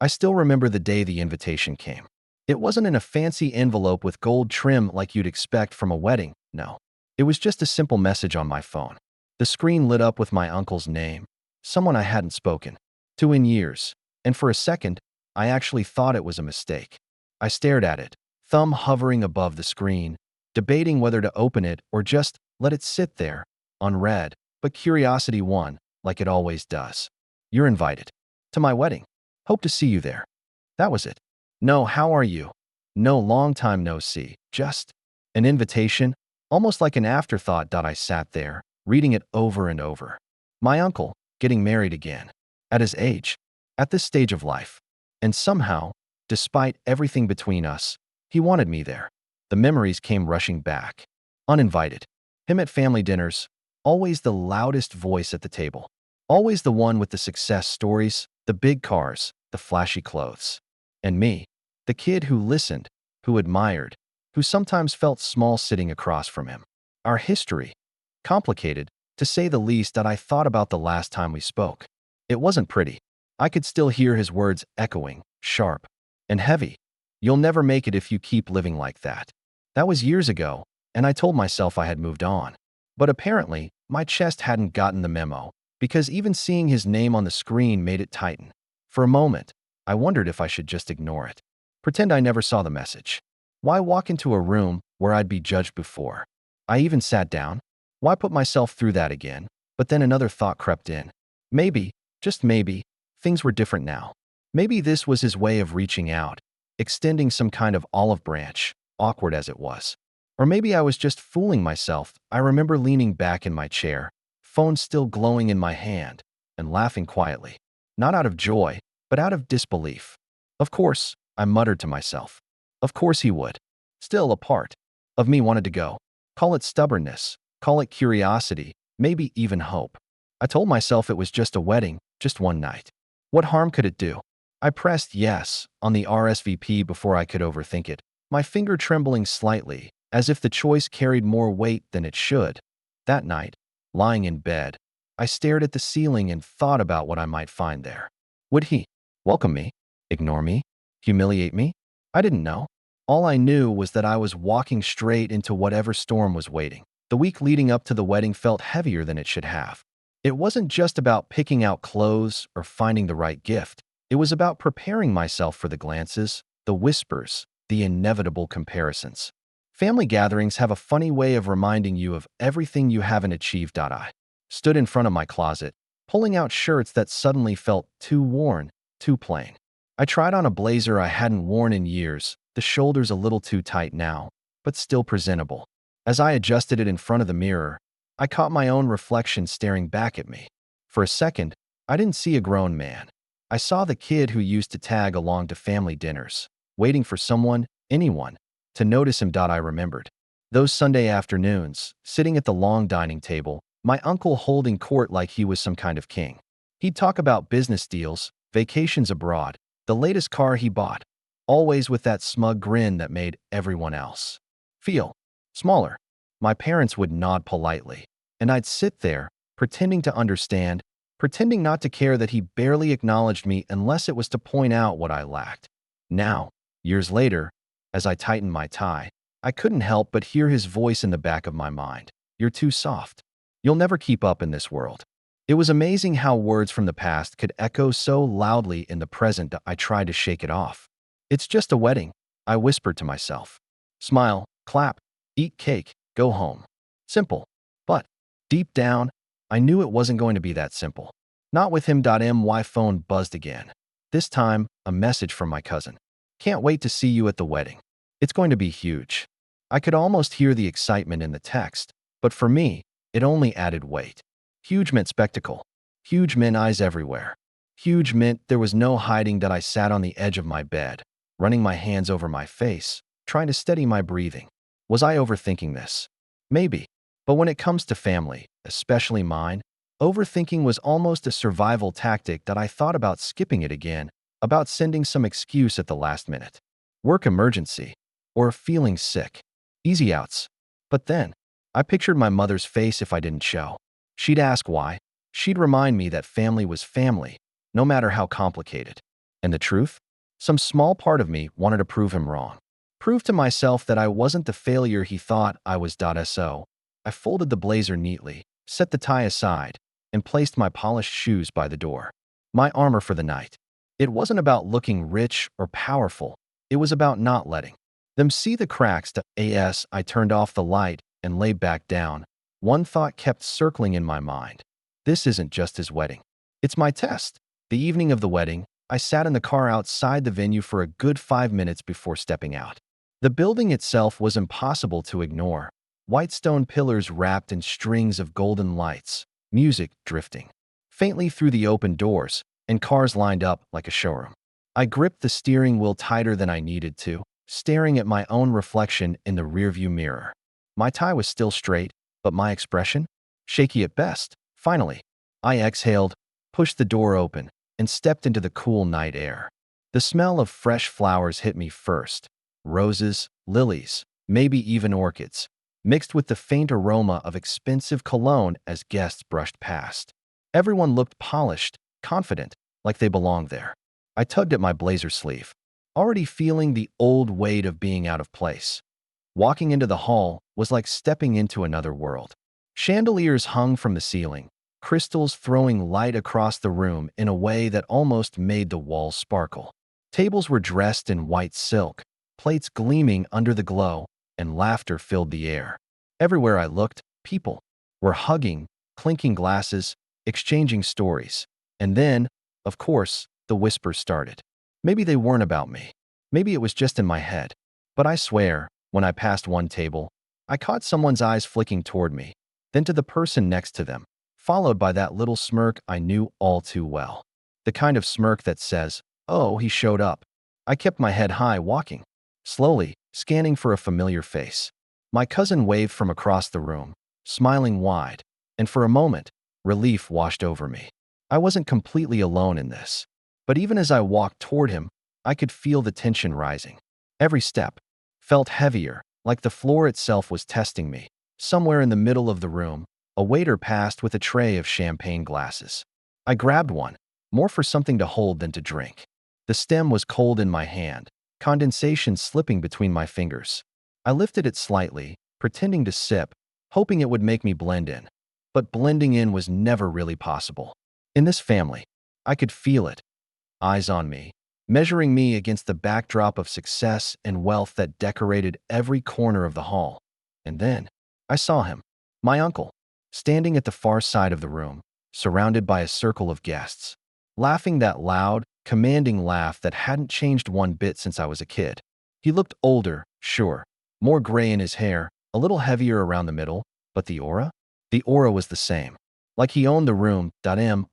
I still remember the day the invitation came. It wasn't in a fancy envelope with gold trim like you'd expect from a wedding, no. It was just a simple message on my phone. The screen lit up with my uncle's name, someone I hadn't spoken to in years, and for a second, I actually thought it was a mistake. I stared at it, thumb hovering above the screen, debating whether to open it or just let it sit there, unread, but curiosity won, like it always does. You're invited to my wedding. Hope to see you there. That was it. No, how are you? No, long time no see. Just an invitation, almost like an afterthought. I sat there, reading it over and over. My uncle, getting married again. At his age. At this stage of life. And somehow, despite everything between us, he wanted me there. The memories came rushing back. Uninvited. Him at family dinners, always the loudest voice at the table. Always the one with the success stories, the big cars, the flashy clothes. And me, the kid who listened, who admired, who sometimes felt small sitting across from him. Our history, complicated, to say the least. That I thought about the last time we spoke. It wasn't pretty. I could still hear his words echoing, sharp and heavy. You'll never make it if you keep living like that. That was years ago, and I told myself I had moved on. But apparently, my chest hadn't gotten the memo, because even seeing his name on the screen made it tighten. For a moment, I wondered if I should just ignore it. Pretend I never saw the message. Why walk into a room where I'd be judged before? I even sat down. Why put myself through that again? But then another thought crept in. Maybe, just maybe, things were different now. Maybe this was his way of reaching out, extending some kind of olive branch, awkward as it was. Or maybe I was just fooling myself. I remember leaning back in my chair, phone still glowing in my hand, and laughing quietly. Not out of joy, but out of disbelief. Of course, I muttered to myself. Of course he would. Still, a part of me wanted to go. Call it stubbornness, call it curiosity, maybe even hope. I told myself it was just a wedding, just one night. What harm could it do? I pressed yes on the RSVP before I could overthink it, my finger trembling slightly, as if the choice carried more weight than it should. That night, lying in bed, I stared at the ceiling and thought about what I might find there. Would he welcome me? Ignore me? Humiliate me? I didn't know. All I knew was that I was walking straight into whatever storm was waiting. The week leading up to the wedding felt heavier than it should have. It wasn't just about picking out clothes or finding the right gift. It was about preparing myself for the glances, the whispers, the inevitable comparisons. Family gatherings have a funny way of reminding you of everything you haven't achieved. I stood in front of my closet, pulling out shirts that suddenly felt too worn, too plain. I tried on a blazer I hadn't worn in years, the shoulders a little too tight now, but still presentable. As I adjusted it in front of the mirror, I caught my own reflection staring back at me. For a second, I didn't see a grown man. I saw the kid who used to tag along to family dinners, waiting for someone, anyone, to notice him. I remembered those Sunday afternoons, sitting at the long dining table, my uncle holding court like he was some kind of king. He'd talk about business deals, vacations abroad, the latest car he bought, always with that smug grin that made everyone else feel smaller. My parents would nod politely, and I'd sit there, pretending to understand, pretending not to care that he barely acknowledged me unless it was to point out what I lacked. Now, years later, as I tightened my tie, I couldn't help but hear his voice in the back of my mind. You're too soft. You'll never keep up in this world. It was amazing how words from the past could echo so loudly in the present that I tried to shake it off. It's just a wedding, I whispered to myself. Smile, clap, eat cake, go home. Simple. But, deep down, I knew it wasn't going to be that simple. Not with him. My phone buzzed again. This time, a message from my cousin. Can't wait to see you at the wedding. It's going to be huge. I could almost hear the excitement in the text, but for me, it only added weight. Huge meant spectacle. Huge meant eyes everywhere. Huge meant there was no hiding that I sat on the edge of my bed, running my hands over my face, trying to steady my breathing. Was I overthinking this? Maybe. But when it comes to family, especially mine, overthinking was almost a survival tactic that I thought about skipping it again, about sending some excuse at the last minute. Work emergency. Or feeling sick. Easy outs. But then, I pictured my mother's face if I didn't show. She'd ask why. She'd remind me that family was family, no matter how complicated. And the truth? Some small part of me wanted to prove him wrong. Prove to myself that I wasn't the failure he thought I was. So I folded the blazer neatly, set the tie aside, and placed my polished shoes by the door. My armor for the night. It wasn't about looking rich or powerful. It was about not letting them see the cracks. I turned off the light and lay back down. One thought kept circling in my mind. This isn't just his wedding. It's my test. The evening of the wedding, I sat in the car outside the venue for a good 5 minutes before stepping out. The building itself was impossible to ignore. White stone pillars wrapped in strings of golden lights, music drifting faintly through the open doors, and cars lined up like a showroom. I gripped the steering wheel tighter than I needed to, staring at my own reflection in the rearview mirror. My tie was still straight, but my expression? Shaky at best. Finally, I exhaled, pushed the door open, and stepped into the cool night air. The smell of fresh flowers hit me first. Roses, lilies, maybe even orchids, mixed with the faint aroma of expensive cologne as guests brushed past. Everyone looked polished, confident, like they belonged there. I tugged at my blazer sleeve, already feeling the old weight of being out of place. Walking into the hall was like stepping into another world. Chandeliers hung from the ceiling, crystals throwing light across the room in a way that almost made the walls sparkle. Tables were dressed in white silk, plates gleaming under the glow, and laughter filled the air. Everywhere I looked, people were hugging, clinking glasses, exchanging stories. And then, of course, the whispers started. Maybe they weren't about me. Maybe it was just in my head. But I swear, when I passed one table, I caught someone's eyes flicking toward me, then to the person next to them, followed by that little smirk I knew all too well. The kind of smirk that says, "Oh, he showed up." I kept my head high, walking slowly, scanning for a familiar face. My cousin waved from across the room, smiling wide, and for a moment, relief washed over me. I wasn't completely alone in this. But even as I walked toward him, I could feel the tension rising. Every step felt heavier, like the floor itself was testing me. Somewhere in the middle of the room, a waiter passed with a tray of champagne glasses. I grabbed one, more for something to hold than to drink. The stem was cold in my hand, condensation slipping between my fingers. I lifted it slightly, pretending to sip, hoping it would make me blend in. But blending in was never really possible. In this family, I could feel it. Eyes on me, measuring me against the backdrop of success and wealth that decorated every corner of the hall. And then, I saw him, my uncle, standing at the far side of the room, surrounded by a circle of guests, laughing that loud, commanding laugh that hadn't changed one bit since I was a kid. He looked older, sure, more gray in his hair, a little heavier around the middle, but the aura? The aura was the same. Like he owned the room.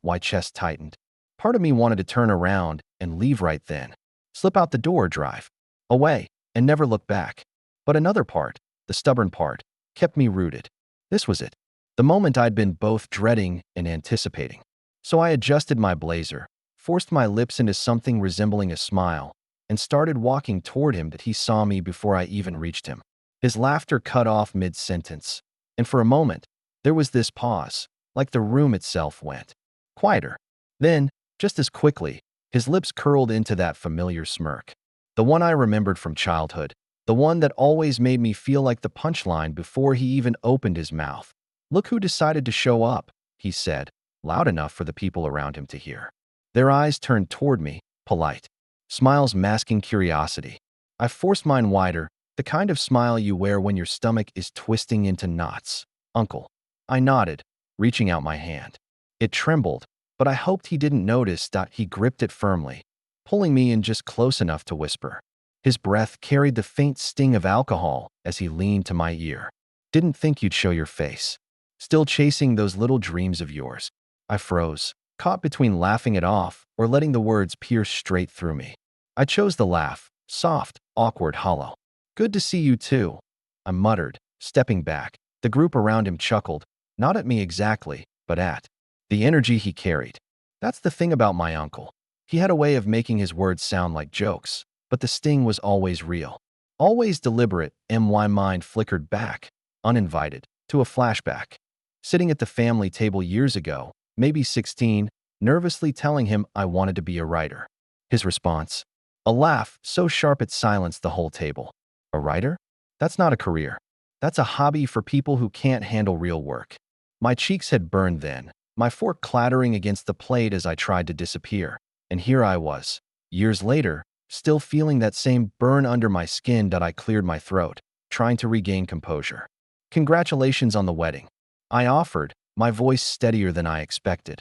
My chest tightened. Part of me wanted to turn around and leave right then. Slip out the door, drive away, and never look back. But another part, the stubborn part, kept me rooted. This was it. The moment I'd been both dreading and anticipating. So I adjusted my blazer, forced my lips into something resembling a smile, and started walking toward him. That he saw me before I even reached him. His laughter cut off mid-sentence, and for a moment, there was this pause, like the room itself went quieter. Then, just as quickly, his lips curled into that familiar smirk. The one I remembered from childhood, the one that always made me feel like the punchline before he even opened his mouth. "Look who decided to show up," he said, loud enough for the people around him to hear. Their eyes turned toward me, polite, smiles masking curiosity. I forced mine wider, the kind of smile you wear when your stomach is twisting into knots. "Uncle." I nodded, reaching out my hand. It trembled, but I hoped he didn't notice. He gripped it firmly, pulling me in just close enough to whisper. His breath carried the faint sting of alcohol as he leaned to my ear. "Didn't think you'd show your face. Still chasing those little dreams of yours." I froze, caught between laughing it off or letting the words pierce straight through me. I chose the laugh, soft, awkward, hollow. "Good to see you too," I muttered, stepping back. The group around him chuckled, not at me exactly, but at the energy he carried. That's the thing about my uncle. He had a way of making his words sound like jokes, but the sting was always real. Always deliberate. My mind flickered back, uninvited, to a flashback. Sitting at the family table years ago, maybe 16, nervously telling him I wanted to be a writer. His response? A laugh so sharp it silenced the whole table. A writer? That's not a career. That's a hobby for people who can't handle real work. My cheeks had burned then, my fork clattering against the plate as I tried to disappear. And here I was, years later, still feeling that same burn under my skin that I cleared my throat, trying to regain composure. Congratulations on the wedding, I offered, my voice steadier than I expected.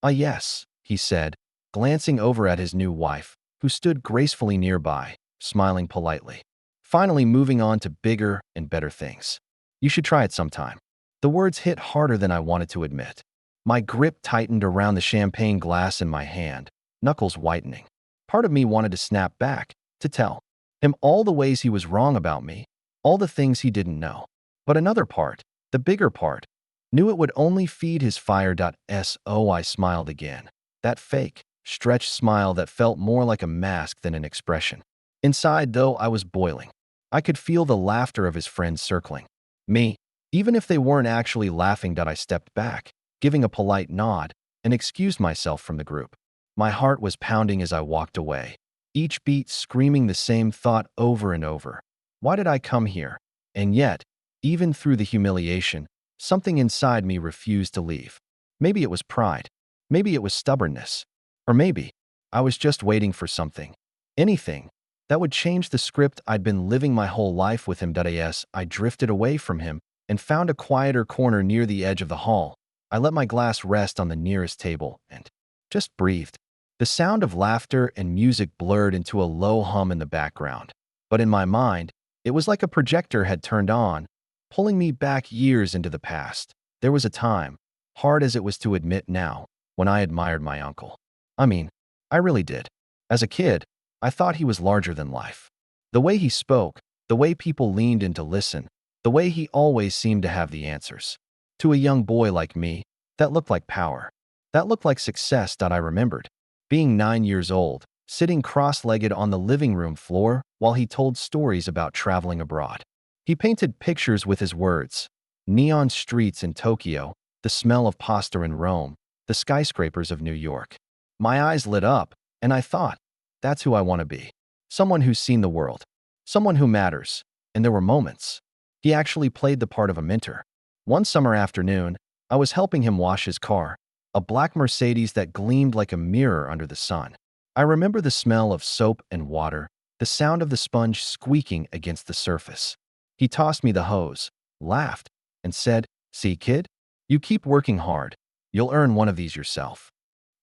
Ah, yes, he said, glancing over at his new wife, who stood gracefully nearby, smiling politely. Finally moving on to bigger and better things. You should try it sometime. The words hit harder than I wanted to admit. My grip tightened around the champagne glass in my hand, knuckles whitening. Part of me wanted to snap back, to tell him all the ways he was wrong about me, all the things he didn't know. But another part, the bigger part, knew it would only feed his fire. So I smiled again. That fake, stretched smile that felt more like a mask than an expression. Inside, though, I was boiling. I could feel the laughter of his friends circling me, even if they weren't actually laughing. I stepped back, giving a polite nod, and excused myself from the group. My heart was pounding as I walked away, each beat screaming the same thought over and over. Why did I come here? And yet, even through the humiliation, something inside me refused to leave. Maybe it was pride. Maybe it was stubbornness. Or maybe I was just waiting for something, anything, that would change the script I'd been living my whole life with him. As I drifted away from him and found a quieter corner near the edge of the hall, I let my glass rest on the nearest table and just breathed. The sound of laughter and music blurred into a low hum in the background. But in my mind, it was like a projector had turned on, pulling me back years into the past. There was a time, hard as it was to admit now, when I admired my uncle. I mean, I really did. As a kid, I thought he was larger than life. The way he spoke, the way people leaned in to listen, the way he always seemed to have the answers. To a young boy like me, that looked like power. That looked like success. I remembered being 9 years old, sitting cross-legged on the living room floor while he told stories about traveling abroad. He painted pictures with his words: neon streets in Tokyo, the smell of pasta in Rome, the skyscrapers of New York. My eyes lit up, and I thought, that's who I want to be. Someone who's seen the world. Someone who matters. And there were moments. He actually played the part of a mentor. One summer afternoon, I was helping him wash his car, a black Mercedes that gleamed like a mirror under the sun. I remember the smell of soap and water, the sound of the sponge squeaking against the surface. He tossed me the hose, laughed, and said, "See, kid? You keep working hard. You'll earn one of these yourself."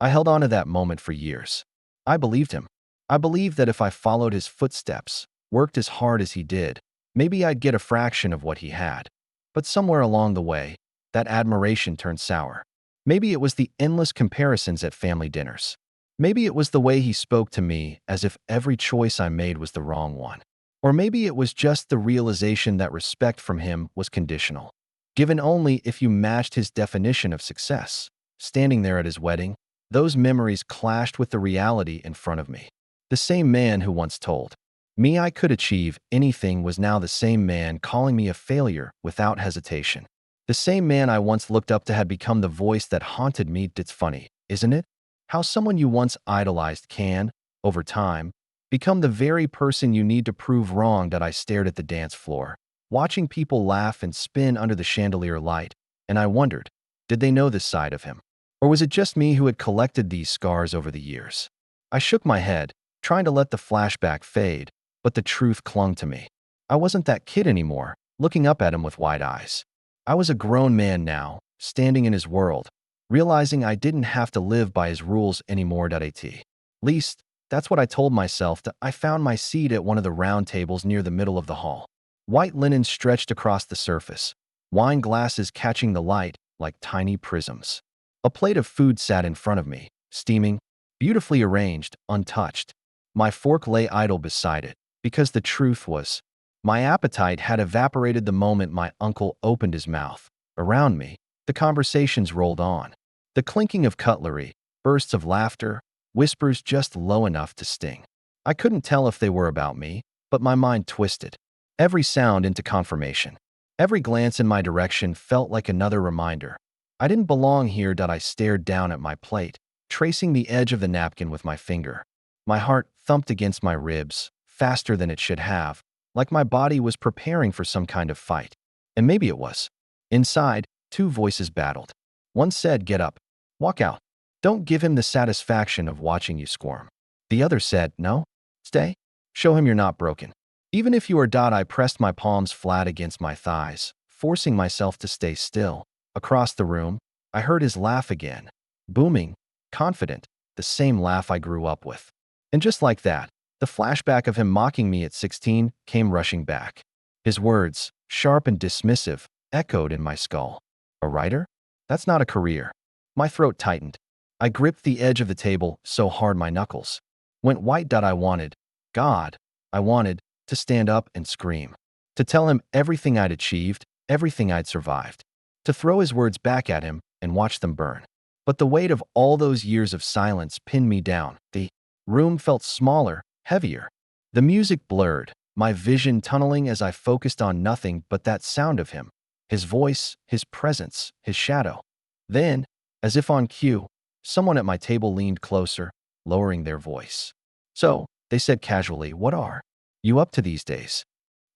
I held on to that moment for years. I believed him. I believed that if I followed his footsteps, worked as hard as he did, maybe I'd get a fraction of what he had. But somewhere along the way, that admiration turned sour. Maybe it was the endless comparisons at family dinners. Maybe it was the way he spoke to me as if every choice I made was the wrong one. Or maybe it was just the realization that respect from him was conditional, given only if you matched his definition of success. Standing there at his wedding, those memories clashed with the reality in front of me. The same man who once told me I could achieve anything was now the same man calling me a failure without hesitation. The same man I once looked up to had become the voice that haunted me. It's funny, isn't it? How someone you once idolized can, over time, become the very person you need to prove wrong. I stared at the dance floor, watching people laugh and spin under the chandelier light, and I wondered, did they know this side of him? Or was it just me who had collected these scars over the years? I shook my head, trying to let the flashback fade, but the truth clung to me. I wasn't that kid anymore, looking up at him with wide eyes. I was a grown man now, standing in his world, realizing I didn't have to live by his rules anymore. At least, that's what I told myself. I found my seat at one of the round tables near the middle of the hall. White linen stretched across the surface, wine glasses catching the light like tiny prisms. A plate of food sat in front of me, steaming, beautifully arranged, untouched. My fork lay idle beside it, because the truth was, my appetite had evaporated the moment my uncle opened his mouth. Around me, the conversations rolled on. The clinking of cutlery, bursts of laughter, whispers just low enough to sting. I couldn't tell if they were about me, but my mind twisted. Every sound into confirmation. Every glance in my direction felt like another reminder. I didn't belong here. I stared down at my plate, tracing the edge of the napkin with my finger. My heart thumped against my ribs, faster than it should have, like my body was preparing for some kind of fight. And maybe it was. Inside, two voices battled. One said, "Get up. Walk out. Don't give him the satisfaction of watching you squirm." The other said, "No. Stay. Show him you're not broken." Even if you are. I pressed my palms flat against my thighs, forcing myself to stay still. Across the room, I heard his laugh again. Booming, confident, the same laugh I grew up with. And just like that, the flashback of him mocking me at 16 came rushing back. His words, sharp and dismissive, echoed in my skull. "A writer? That's not a career." My throat tightened. I gripped the edge of the table so hard my knuckles went white. I wanted, God, I wanted to stand up and scream. To tell him everything I'd achieved, everything I'd survived. To throw his words back at him and watch them burn. But the weight of all those years of silence pinned me down. The room felt smaller, heavier. The music blurred, my vision tunneling as I focused on nothing but that sound of him. His voice, his presence, his shadow. Then, as if on cue, someone at my table leaned closer, lowering their voice. "So," they said casually, "what are you up to these days?"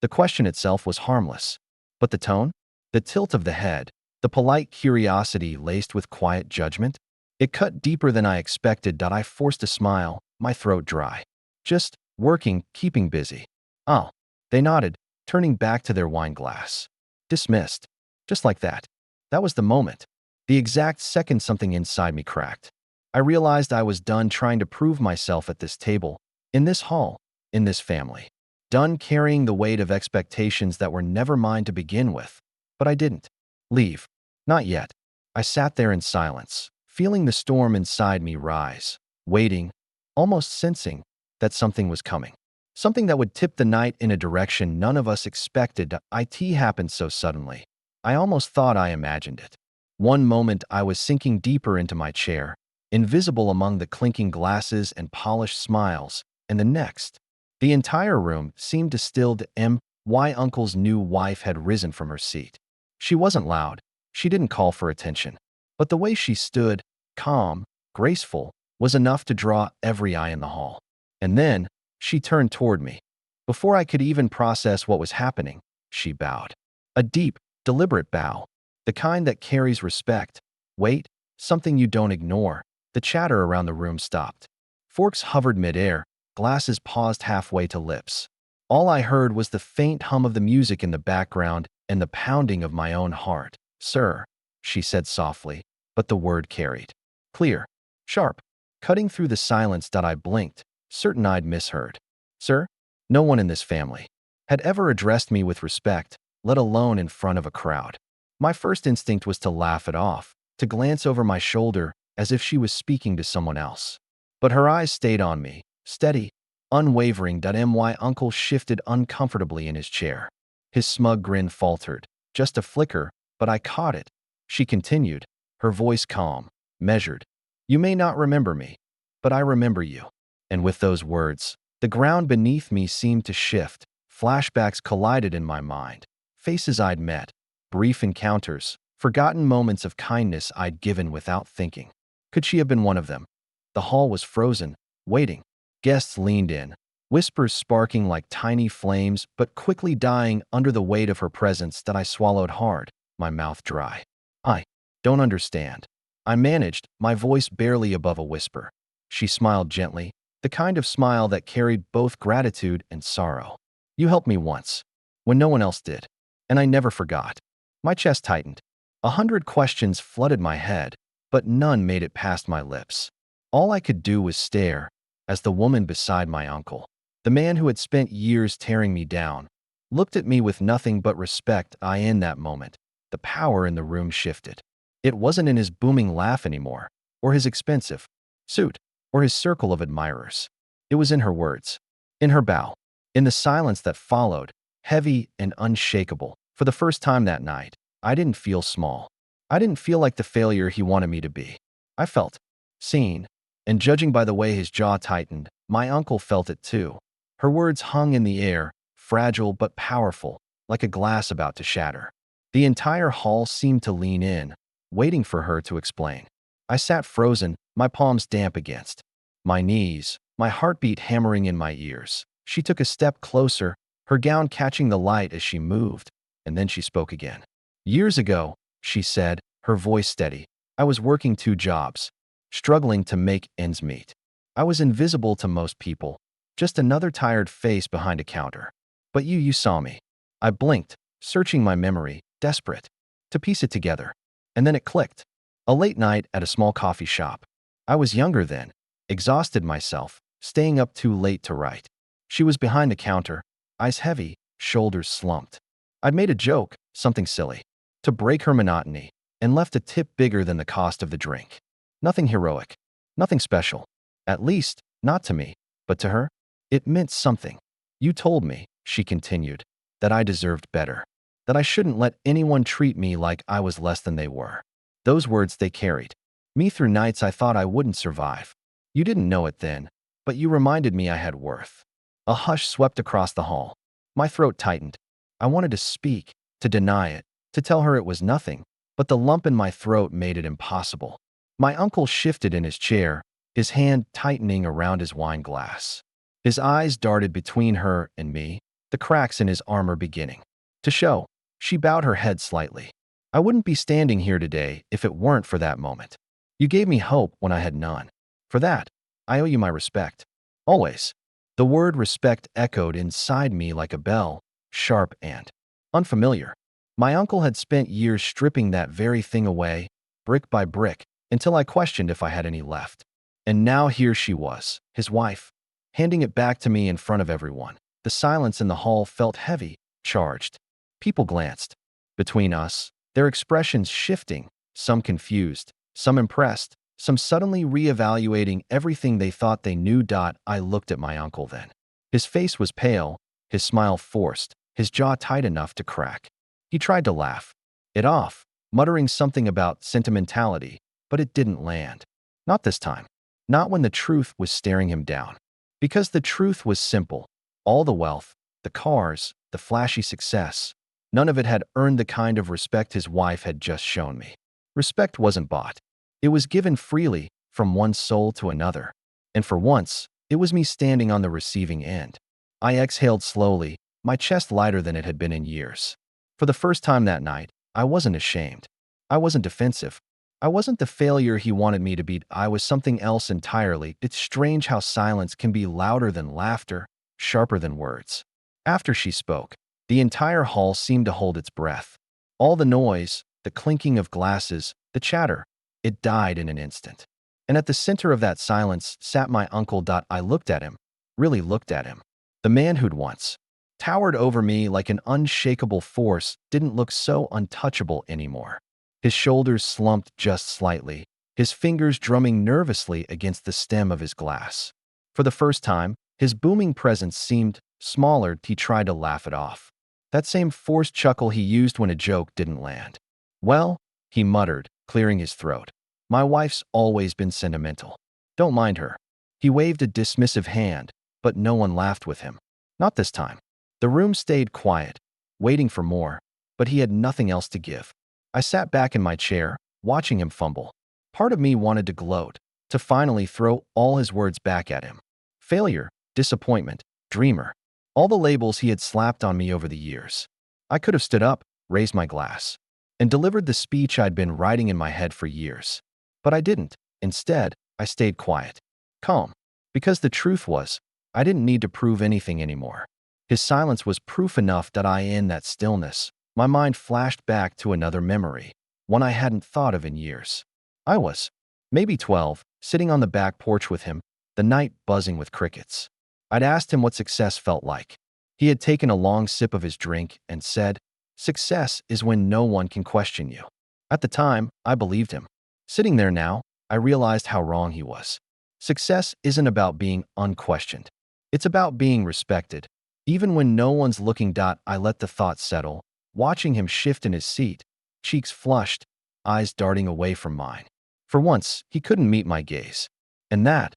The question itself was harmless. But the tone? The tilt of the head, the polite curiosity laced with quiet judgment? It cut deeper than I expected. I forced a smile, my throat dry. "Just working, keeping busy." "Oh." They nodded, turning back to their wine glass. Dismissed. Just like that. That was the moment. The exact second something inside me cracked. I realized I was done trying to prove myself at this table, in this hall, in this family. Done carrying the weight of expectations that were never mine to begin with. But I didn't leave. Not yet. I sat there in silence, feeling the storm inside me rise, waiting, almost sensing that something was coming. Something that would tip the night in a direction none of us expected. It happened so suddenly. I almost thought I imagined it. One moment I was sinking deeper into my chair, invisible among the clinking glasses and polished smiles, and the next, the entire room seemed distilled to my uncle's new wife had risen from her seat. She wasn't loud. She didn't call for attention. But the way she stood, calm, graceful, was enough to draw every eye in the hall. And then, she turned toward me. Before I could even process what was happening, she bowed. A deep, deliberate bow. The kind that carries respect. Weight, something you don't ignore. The chatter around the room stopped. Forks hovered midair, glasses paused halfway to lips. All I heard was the faint hum of the music in the background and the pounding of my own heart. "Sir," she said softly, but the word carried. Clear, sharp, cutting through the silence. I blinked, certain I'd misheard. "Sir?" No one in this family had ever addressed me with respect, let alone in front of a crowd. My first instinct was to laugh it off, to glance over my shoulder as if she was speaking to someone else. But her eyes stayed on me, steady, unwavering. My uncle shifted uncomfortably in his chair. His smug grin faltered, just a flicker, but I caught it. She continued, her voice calm, measured. "You may not remember me, but I remember you." And with those words, the ground beneath me seemed to shift. Flashbacks collided in my mind. Faces I'd met, brief encounters, forgotten moments of kindness I'd given without thinking. Could she have been one of them? The hall was frozen, waiting. Guests leaned in, whispers sparking like tiny flames but quickly dying under the weight of her presence. I swallowed hard, my mouth dry. "I don't understand." I managed, my voice barely above a whisper. She smiled gently, the kind of smile that carried both gratitude and sorrow. "You helped me once, when no one else did, and I never forgot." My chest tightened. 100 questions flooded my head, but none made it past my lips. All I could do was stare, as the woman beside my uncle, the man who had spent years tearing me down, looked at me with nothing but respect. In that moment, the power in the room shifted. It wasn't in his booming laugh anymore, or his expensive suit, or his circle of admirers. It was in her words, in her bow, in the silence that followed, heavy and unshakable. For the first time that night, I didn't feel small. I didn't feel like the failure he wanted me to be. I felt seen, and judging by the way his jaw tightened, my uncle felt it too. Her words hung in the air, fragile but powerful, like a glass about to shatter. The entire hall seemed to lean in, waiting for her to explain. I sat frozen, my palms damp against my knees, my heartbeat hammering in my ears. She took a step closer, her gown catching the light as she moved, and then she spoke again. Years ago, she said, her voice steady, I was working 2 jobs, struggling to make ends meet. I was invisible to most people, just another tired face behind a counter. But you saw me. I blinked, searching my memory, desperate to piece it together. And then it clicked. A late night at a small coffee shop. I was younger then, exhausted myself, staying up too late to write. She was behind the counter, eyes heavy, shoulders slumped. I'd made a joke, something silly, to break her monotony, and left a tip bigger than the cost of the drink. Nothing heroic, nothing special. At least, not to me, but to her, it meant something. You told me, she continued, that I deserved better, that I shouldn't let anyone treat me like I was less than they were. Those words they carried me through nights I thought I wouldn't survive. You didn't know it then, but you reminded me I had worth. A hush swept across the hall. My throat tightened. I wanted to speak, to deny it, to tell her it was nothing, but the lump in my throat made it impossible. My uncle shifted in his chair, his hand tightening around his wine glass. His eyes darted between her and me, the cracks in his armor beginning to show. She bowed her head slightly. I wouldn't be standing here today if it weren't for that moment. You gave me hope when I had none. For that, I owe you my respect. Always. The word respect echoed inside me like a bell, sharp and unfamiliar. My uncle had spent years stripping that very thing away, brick by brick, until I questioned if I had any left. And now here she was, his wife, handing it back to me in front of everyone. The silence in the hall felt heavy, charged. People glanced between us, their expressions shifting, some confused, some impressed, some suddenly reevaluating everything they thought they knew. I looked at my uncle then. His face was pale, his smile forced, his jaw tight enough to crack. He tried to laugh it off, muttering something about sentimentality, but it didn't land. Not this time. Not when the truth was staring him down. Because the truth was simple. All the wealth, the cars, the flashy success, none of it had earned the kind of respect his wife had just shown me. Respect wasn't bought. It was given freely, from one soul to another. And for once, it was me standing on the receiving end. I exhaled slowly, my chest lighter than it had been in years. For the first time that night, I wasn't ashamed. I wasn't defensive. I wasn't the failure he wanted me to be. I was something else entirely. It's strange how silence can be louder than laughter, sharper than words. After she spoke, the entire hall seemed to hold its breath. All the noise, the clinking of glasses, the chatter, it died in an instant. And at the center of that silence sat my uncle. I looked at him, really looked at him. The man who'd once towered over me like an unshakable force didn't look so untouchable anymore. His shoulders slumped just slightly, his fingers drumming nervously against the stem of his glass. For the first time, his booming presence seemed smaller. He tried to laugh it off. That same forced chuckle he used when a joke didn't land. Well, he muttered, clearing his throat. My wife's always been sentimental. Don't mind her. He waved a dismissive hand, but no one laughed with him. Not this time. The room stayed quiet, waiting for more, but he had nothing else to give. I sat back in my chair, watching him fumble. Part of me wanted to gloat, to finally throw all his words back at him. Failure, disappointment, dreamer. All the labels he had slapped on me over the years. I could have stood up, raised my glass, and delivered the speech I'd been writing in my head for years. But I didn't. Instead, I stayed quiet, calm, because the truth was, I didn't need to prove anything anymore. His silence was proof enough. In that stillness, my mind flashed back to another memory, one I hadn't thought of in years. I was, maybe 12, sitting on the back porch with him, the night buzzing with crickets. I'd asked him what success felt like. He had taken a long sip of his drink and said, "Success is when no one can question you." At the time, I believed him. Sitting there now, I realized how wrong he was. Success isn't about being unquestioned. It's about being respected, even when no one's looking. I let the thought settle, watching him shift in his seat, cheeks flushed, eyes darting away from mine. For once, he couldn't meet my gaze. And that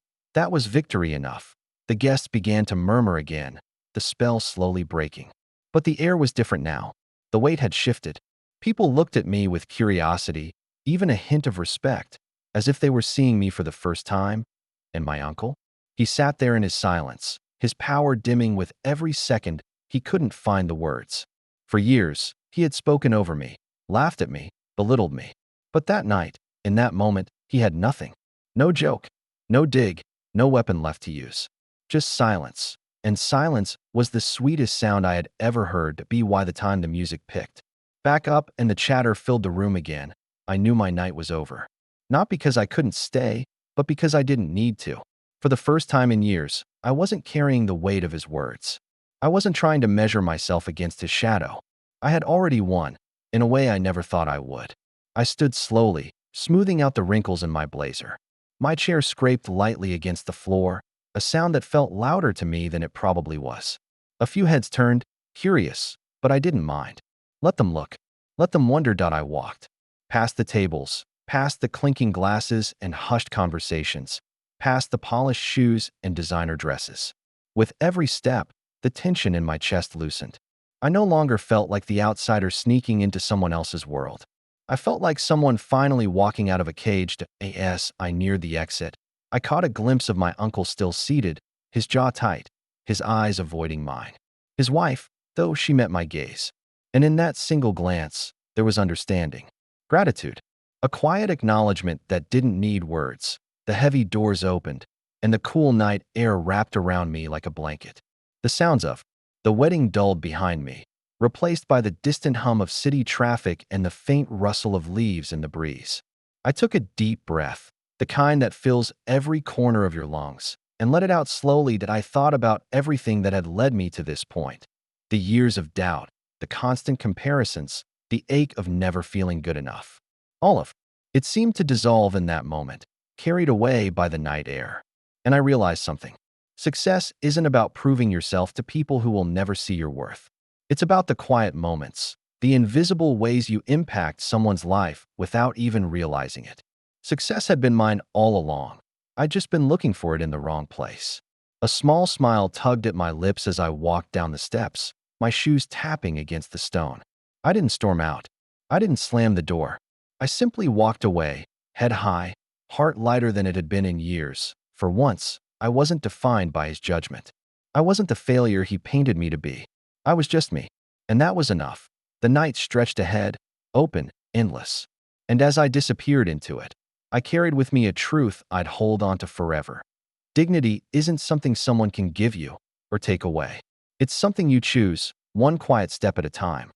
was victory enough. The guests began to murmur again, the spell slowly breaking. But the air was different now. The weight had shifted. People looked at me with curiosity, even a hint of respect, as if they were seeing me for the first time. And my uncle? He sat there in his silence, his power dimming with every second he couldn't find the words. For years, he had spoken over me, laughed at me, belittled me. But that night, in that moment, he had nothing. No joke, no dig, no weapon left to use. Just silence. And silence was the sweetest sound I had ever heard. To be why the time the music picked back up and the chatter filled the room again, I knew my night was over. Not because I couldn't stay, but because I didn't need to. For the first time in years, I wasn't carrying the weight of his words. I wasn't trying to measure myself against his shadow. I had already won, in a way I never thought I would. I stood slowly, smoothing out the wrinkles in my blazer. My chair scraped lightly against the floor, a sound that felt louder to me than it probably was. A few heads turned, curious, but I didn't mind. Let them look. Let them wonder. I walked. Past the tables, past the clinking glasses and hushed conversations, past the polished shoes and designer dresses. With every step, the tension in my chest loosened. I no longer felt like the outsider sneaking into someone else's world. I felt like someone finally walking out of a cage. As I neared the exit, I caught a glimpse of my uncle still seated, his jaw tight, his eyes avoiding mine. His wife, though, she met my gaze. And in that single glance, there was understanding, gratitude, a quiet acknowledgement that didn't need words. The heavy doors opened, and the cool night air wrapped around me like a blanket. The sounds of the wedding dulled behind me, replaced by the distant hum of city traffic and the faint rustle of leaves in the breeze. I took a deep breath, the kind that fills every corner of your lungs, and let it out slowly. That I thought about everything that had led me to this point. The years of doubt, the constant comparisons, the ache of never feeling good enough. All of it seemed to dissolve in that moment, carried away by the night air. And I realized something. Success isn't about proving yourself to people who will never see your worth. It's about the quiet moments, the invisible ways you impact someone's life without even realizing it. Success had been mine all along. I'd just been looking for it in the wrong place. A small smile tugged at my lips as I walked down the steps, my shoes tapping against the stone. I didn't storm out. I didn't slam the door. I simply walked away, head high, heart lighter than it had been in years. For once, I wasn't defined by his judgment. I wasn't the failure he painted me to be. I was just me. And that was enough. The night stretched ahead, open, endless. And as I disappeared into it, I carried with me a truth I'd hold on to forever. Dignity isn't something someone can give you or take away. It's something you choose, one quiet step at a time.